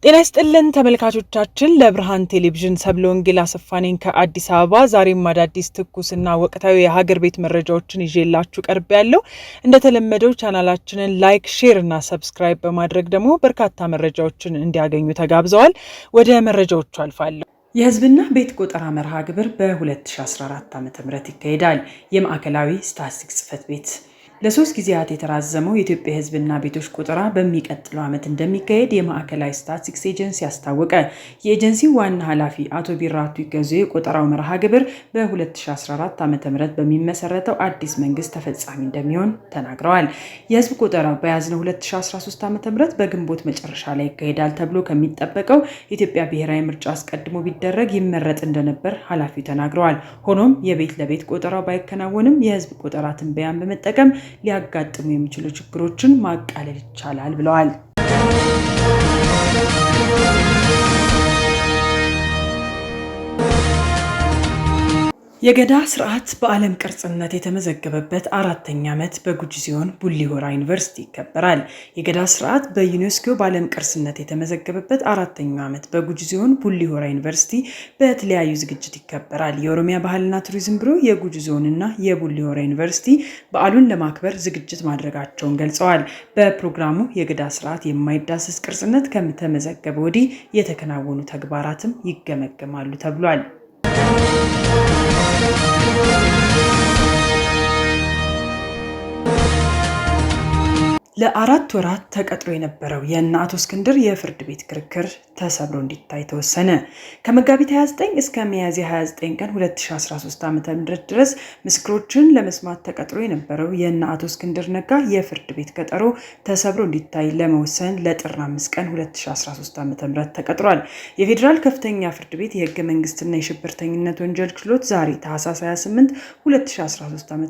ጤና ይስጥልን ተመልካቾቻችን ለብርሃን ቴሌቪዥን ሰብለ ወንጌል አሰፋ ነኝ ከአዲስ አበባ። ዛሬም አዳዲስ ትኩስና ወቅታዊ የሀገር ቤት መረጃዎችን ይዤላችሁ ቀርቤያለሁ። እንደተለመደው ቻናላችንን ላይክ፣ ሼር እና ሰብስክራይብ በማድረግ ደግሞ በርካታ መረጃዎችን እንዲያገኙ ተጋብዘዋል። ወደ መረጃዎቹ አልፋለሁ። የህዝብና ቤት ቆጠራ መርሃ ግብር በ2014 ዓ.ም ይካሄዳል። የማዕከላዊ ስታትስቲክስ ጽሕፈት ቤት ለሶስት ጊዜያት የተራዘመው የኢትዮጵያ ህዝብና ቤቶች ቆጠራ በሚቀጥለው ዓመት እንደሚካሄድ የማዕከላዊ ስታትስቲክስ ኤጀንሲ አስታወቀ። የኤጀንሲው ዋና ኃላፊ አቶ ቢራቱ ይገዙ የቆጠራው መርሃ ግብር በ2014 ዓ.ም በሚመሰረተው አዲስ መንግስት ተፈጻሚ እንደሚሆን ተናግረዋል። የህዝብ ቆጠራው በያዝነው 2013 ዓ.ም በግንቦት መጨረሻ ላይ ይካሄዳል ተብሎ ከሚጠበቀው የኢትዮጵያ ብሔራዊ ምርጫ አስቀድሞ ቢደረግ ይመረጥ እንደነበር ኃላፊው ተናግረዋል። ሆኖም የቤት ለቤት ቆጠራው ባይከናወንም የህዝብ ቆጠራ ትንበያን በመጠቀም ሊያጋጥሙ የሚችሉ ችግሮችን ማቃለል ይቻላል ብለዋል። የገዳ ስርዓት በዓለም ቅርስነት የተመዘገበበት አራተኛ ዓመት በጉጂ ዞን ቡሌ ሆራ ዩኒቨርሲቲ ይከበራል። የገዳ ስርዓት በዩኔስኮ በዓለም ቅርስነት የተመዘገበበት አራተኛው ዓመት በጉጂ ዞን ቡሌ ሆራ ዩኒቨርሲቲ በተለያዩ ዝግጅት ይከበራል። የኦሮሚያ ባህልና ቱሪዝም ቢሮ የጉጂ ዞንና የቡሌ ሆራ ዩኒቨርሲቲ በዓሉን ለማክበር ዝግጅት ማድረጋቸውን ገልጸዋል። በፕሮግራሙ የገዳ ስርዓት የማይዳሰስ ቅርስነት ከተመዘገበ ወዲህ የተከናወኑ ተግባራትም ይገመገማሉ ተብሏል። ለአራት ወራት ተቀጥሮ የነበረው የእነ አቶ እስክንድር የፍርድ ቤት ክርክር ተሰብሮ እንዲታይ ተወሰነ። ከመጋቢት 29 እስከ ሚያዝያ 29 ቀን 2013 ዓ.ም ድረስ ምስክሮችን ለመስማት ተቀጥሮ የነበረው የእነ አቶ እስክንድር ነጋ የፍርድ ቤት ቀጠሮ ተሰብሮ እንዲታይ ለመወሰን ለጥር 5 ቀን 2013 ዓ.ም ተቀጥሯል። የፌዴራል ከፍተኛ ፍርድ ቤት የህገ መንግስትና የሽብርተኝነት ወንጀል ችሎት ዛሬ ታህሳስ 28 2013 ዓ.ም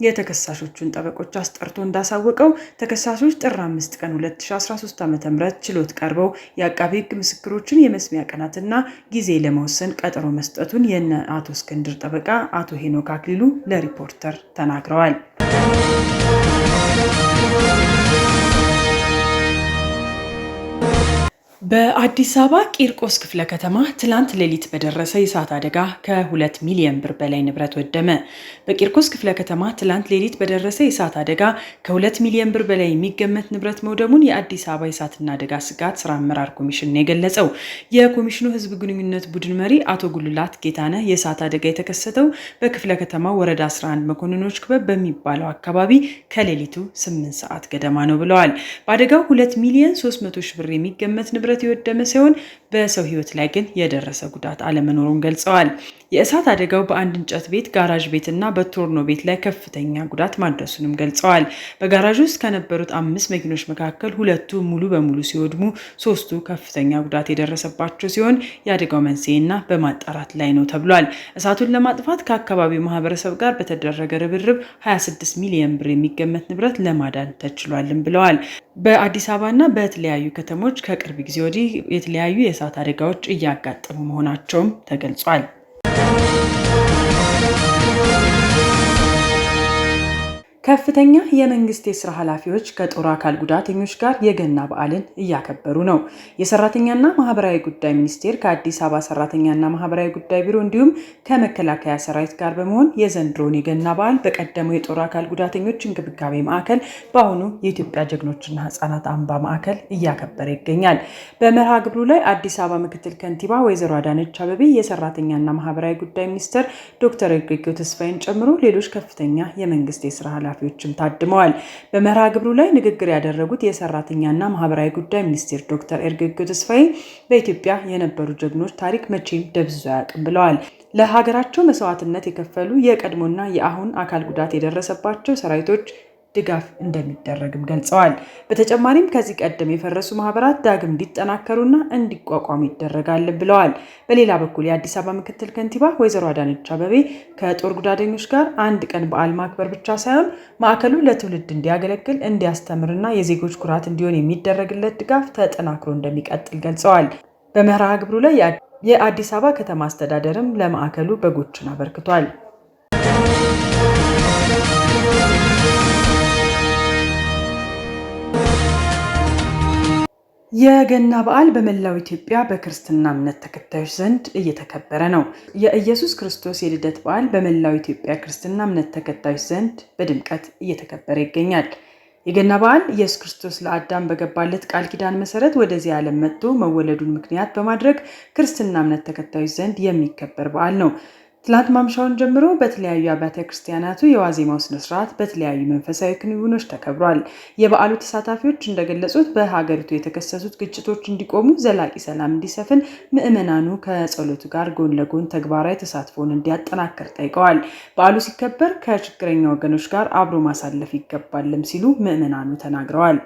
የተከሳሾቹን ጠበቆች አስጠርቶ እንዳሳወቀው ተከሳሾች ጥር 5 ቀን 2013 ዓ.ም ችሎት ቀርበው የአቃቤ ህግ ምስክሮችን የመስሚያ ቀናትና ጊዜ ለመወሰን ቀጠሮ መስጠቱን የነ አቶ እስክንድር ጠበቃ አቶ ሄኖክ አክሊሉ ለሪፖርተር ተናግረዋል። በአዲስ አበባ ቂርቆስ ክፍለ ከተማ ትላንት ሌሊት በደረሰ የእሳት አደጋ ከ2 ሚሊዮን ብር በላይ ንብረት ወደመ። በቂርቆስ ክፍለ ከተማ ትላንት ሌሊት በደረሰ የእሳት አደጋ ከ2 ሚሊዮን ብር በላይ የሚገመት ንብረት መውደሙን የአዲስ አበባ የእሳትና አደጋ ስጋት ስራ አመራር ኮሚሽን የገለጸው። የኮሚሽኑ ህዝብ ግንኙነት ቡድን መሪ አቶ ጉልላት ጌታነህ የእሳት አደጋ የተከሰተው በክፍለ ከተማው ወረዳ 11 መኮንኖች ክበብ በሚባለው አካባቢ ከሌሊቱ 8 ሰዓት ገደማ ነው ብለዋል። በአደጋው 2 ሚሊዮን 300 ሺህ ብር የሚገመት ንብረት የወደመ ሲሆን በሰው ህይወት ላይ ግን የደረሰ ጉዳት አለመኖሩን ገልጸዋል። የእሳት አደጋው በአንድ እንጨት ቤት፣ ጋራዥ ቤትና በቶርኖ ቤት ላይ ከፍተኛ ጉዳት ማድረሱንም ገልጸዋል። በጋራዥ ውስጥ ከነበሩት 5 መኪኖች መካከል 2ቱ ሙሉ በሙሉ ሲወድሙ 3ቱ ከፍተኛ ጉዳት የደረሰባቸው ሲሆን የአደጋው መንስኤና በማጣራት ላይ ነው ተብሏል። እሳቱን ለማጥፋት ከአካባቢው ማህበረሰብ ጋር በተደረገ ርብርብ 26 ሚሊዮን ብር የሚገመት ንብረት ለማዳን ተችሏልም ብለዋል። በአዲስ አበባና በተለያዩ ከተሞች ከቅርብ ጊዜ ወዲህ የተለያዩ የእሳት አደጋዎች እያጋጠሙ መሆናቸውም ተገልጿል። ከፍተኛ የመንግስት የስራ ኃላፊዎች ከጦር አካል ጉዳተኞች ጋር የገና በዓልን እያከበሩ ነው። የሰራተኛና ማህበራዊ ጉዳይ ሚኒስቴር ከአዲስ አበባ ሰራተኛና ማህበራዊ ጉዳይ ቢሮ እንዲሁም ከመከላከያ ሰራዊት ጋር በመሆን የዘንድሮን የገና በዓል በቀደመው የጦር አካል ጉዳተኞች እንክብካቤ ማዕከል በአሁኑ የኢትዮጵያ ጀግኖችና ህጻናት አምባ ማዕከል እያከበረ ይገኛል። በመርሃ ግብሩ ላይ አዲስ አበባ ምክትል ከንቲባ ወይዘሮ አዳነች አቤቤ፣ የሰራተኛና ማህበራዊ ጉዳይ ሚኒስትር ዶክተር ኤርጌጎ ተስፋዬን ጨምሮ ሌሎች ከፍተኛ የመንግስት የስራ ኃላፊዎችም ታድመዋል። በመርሃ ግብሩ ላይ ንግግር ያደረጉት የሰራተኛና ማህበራዊ ጉዳይ ሚኒስትር ዶክተር ኤርጌጎ ተስፋዬ በኢትዮጵያ የነበሩ ጀግኖች ታሪክ መቼም ደብዝዞ አያውቅም ብለዋል። ለሀገራቸው መስዋዕትነት የከፈሉ የቀድሞና የአሁን አካል ጉዳት የደረሰባቸው ሰራዊቶች ድጋፍ እንደሚደረግም ገልጸዋል። በተጨማሪም ከዚህ ቀደም የፈረሱ ማህበራት ዳግም እንዲጠናከሩና እንዲቋቋሙ ይደረጋል ብለዋል። በሌላ በኩል የአዲስ አበባ ምክትል ከንቲባ ወይዘሮ አዳነች አቤቤ ከጦር ጉዳተኞች ጋር አንድ ቀን በዓል ማክበር ብቻ ሳይሆን ማዕከሉ ለትውልድ እንዲያገለግል፣ እንዲያስተምርና የዜጎች ኩራት እንዲሆን የሚደረግለት ድጋፍ ተጠናክሮ እንደሚቀጥል ገልጸዋል። በመርሃ ግብሩ ላይ የአዲስ አበባ ከተማ አስተዳደርም ለማዕከሉ በጎችን አበርክቷል። የገና በዓል በመላው ኢትዮጵያ በክርስትና እምነት ተከታዮች ዘንድ እየተከበረ ነው። የኢየሱስ ክርስቶስ የልደት በዓል በመላው ኢትዮጵያ ክርስትና እምነት ተከታዮች ዘንድ በድምቀት እየተከበረ ይገኛል። የገና በዓል ኢየሱስ ክርስቶስ ለአዳም በገባለት ቃል ኪዳን መሰረት ወደዚህ ዓለም መጥቶ መወለዱን ምክንያት በማድረግ ክርስትና እምነት ተከታዮች ዘንድ የሚከበር በዓል ነው። ትላንት ማምሻውን ጀምሮ በተለያዩ አብያተ ክርስቲያናቱ የዋዜማው ስነ ስርዓት በተለያዩ መንፈሳዊ ክንውኖች ተከብሯል። የበዓሉ ተሳታፊዎች እንደገለጹት በሀገሪቱ የተከሰቱት ግጭቶች እንዲቆሙ፣ ዘላቂ ሰላም እንዲሰፍን ምዕመናኑ ከጸሎቱ ጋር ጎን ለጎን ተግባራዊ ተሳትፎን እንዲያጠናክር ጠይቀዋል። በዓሉ ሲከበር ከችግረኛ ወገኖች ጋር አብሮ ማሳለፍ ይገባልም ሲሉ ምዕመናኑ ተናግረዋል።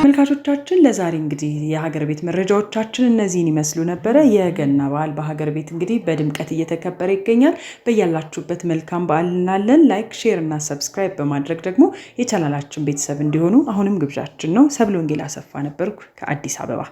ተመልካቾቻችን ለዛሬ እንግዲህ የሀገር ቤት መረጃዎቻችን እነዚህን ይመስሉ ነበረ። የገና በዓል በሀገር ቤት እንግዲህ በድምቀት እየተከበረ ይገኛል። በያላችሁበት መልካም በዓል እንላለን። ላይክ፣ ሼር እና ሰብስክራይብ በማድረግ ደግሞ የቻናላችን ቤተሰብ እንዲሆኑ አሁንም ግብዣችን ነው። ሰብለ ወንጌል አሰፋ ነበርኩ ከአዲስ አበባ።